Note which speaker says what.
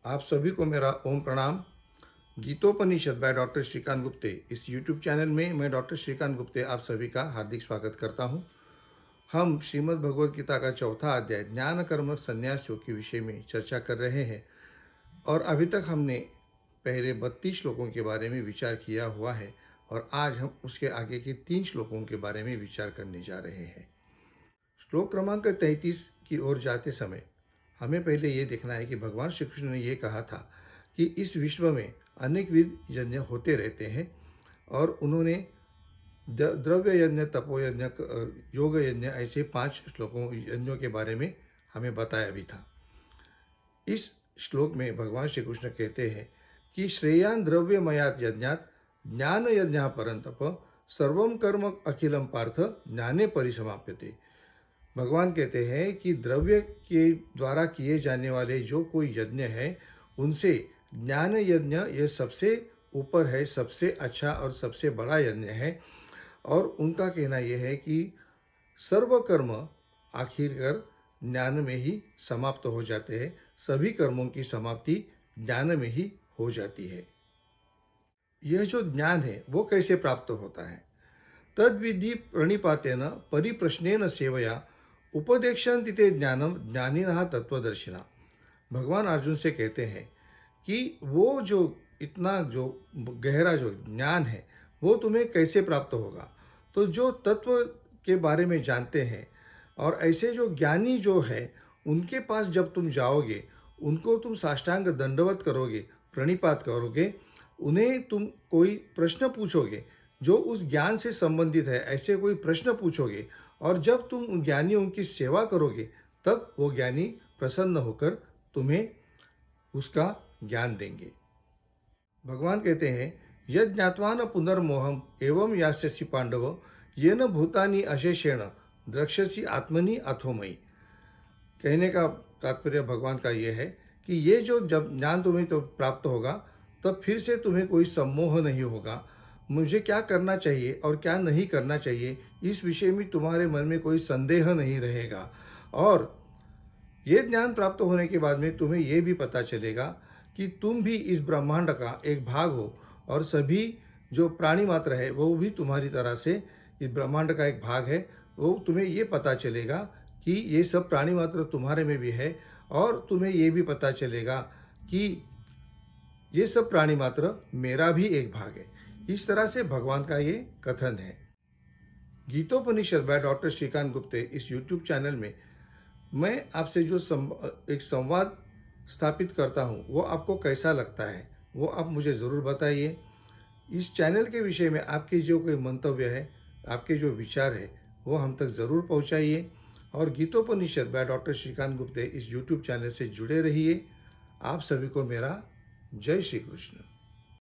Speaker 1: आप सभी को मेरा ओम प्रणाम। गीतोपनिषद बाय डॉक्टर श्रीकांत गुप्ते, इस यूट्यूब चैनल में मैं डॉक्टर श्रीकांत गुप्ते आप सभी का हार्दिक स्वागत करता हूं। हम श्रीमद् भगवद गीता का चौथा अध्याय ज्ञान कर्म संन्यास योग के विषय में चर्चा कर रहे हैं और अभी तक हमने पहले 32 श्लोकों के बारे में विचार किया हुआ है और आज हम उसके आगे के 3 श्लोकों के बारे में विचार करने जा रहे हैं। श्लोक क्रमांक 33 की ओर जाते समय हमें पहले ये देखना है कि भगवान श्री कृष्ण ने ये कहा था कि इस विश्व में अनेक विध यज्ञ होते रहते हैं और उन्होंने द्रव्य यज्ञ, तपो यज्ञ, योग यज्ञ, ऐसे 5 श्लोकों यज्ञों के बारे में हमें बताया भी था। इस श्लोक में भगवान श्री कृष्ण कहते हैं कि श्रेयान द्रव्यमयात यज्ञात ज्ञान यज्ञ परंतप सर्वम कर्म अखिलम पार्थ ज्ञाने परिसमाप्यते। भगवान कहते हैं कि द्रव्य के द्वारा किए जाने वाले जो कोई यज्ञ है उनसे ज्ञान यज्ञ ये सबसे ऊपर है, सबसे अच्छा और सबसे बड़ा यज्ञ है। और उनका कहना यह है कि सर्व कर्म आखिरकार ज्ञान में ही समाप्त हो जाते हैं, सभी कर्मों की समाप्ति ज्ञान में ही हो जाती है। यह जो ज्ञान है वो कैसे प्राप्त होता है? तद्विधि प्रणिपातेन परिप्रश्नेन सेवया उपदेक्षन्ति ते ज्ञानम ज्ञानिनः तत्वदर्शिना। भगवान अर्जुन से कहते हैं कि वो जो इतना जो गहरा जो ज्ञान है वो तुम्हें कैसे प्राप्त होगा। तो जो तत्व के बारे में जानते हैं और ऐसे जो ज्ञानी जो है उनके पास जब तुम जाओगे, उनको तुम साष्टांग दंडवत करोगे, प्रणिपात करोगे, उन्हें तुम कोई प्रश्न पूछोगे जो उस ज्ञान से संबंधित है, ऐसे कोई प्रश्न पूछोगे और जब तुम उन ज्ञानियों की सेवा करोगे तब वो ज्ञानी प्रसन्न होकर तुम्हें उसका ज्ञान देंगे। भगवान कहते हैं यद ज्ञातवान पुनर्मोहम एवं यास्यसि पांडव येन भूतानि अशेषेण द्रक्ष्यसि आत्मनि अथोमयि। कहने का तात्पर्य भगवान का ये है कि ये जो जब ज्ञान तुम्हें तो प्राप्त होगा तब फिर से तुम्हें कोई सम्मोह नहीं होगा। मुझे क्या करना चाहिए और क्या नहीं करना चाहिए इस विषय में तुम्हारे मन में कोई संदेह नहीं रहेगा। और ये ज्ञान प्राप्त होने के बाद में तुम्हें ये भी पता चलेगा कि तुम भी इस ब्रह्मांड का एक भाग हो और सभी जो प्राणी मात्र है वो भी तुम्हारी तरह से इस ब्रह्मांड का एक भाग है। वो तुम्हें ये पता चलेगा कि ये सब प्राणी मात्र तुम्हारे में भी है और तुम्हें ये भी पता चलेगा कि ये सब प्राणी मात्र मेरा भी एक भाग है। इस तरह से भगवान का ये कथन है। गीतोपनिषद बाय डॉक्टर श्रीकांत गुप्ते, इस यूट्यूब चैनल में मैं आपसे जो एक संवाद स्थापित करता हूँ वो आपको कैसा लगता है वो आप मुझे ज़रूर बताइए। इस चैनल के विषय में आपके जो कोई मंतव्य है, आपके जो विचार है वो हम तक ज़रूर पहुँचाइए और गीतोपनिषद बाय डॉक्टर श्रीकांत गुप्ते इस यूट्यूब चैनल से जुड़े रहिए। आप सभी को मेरा जय श्री कृष्ण।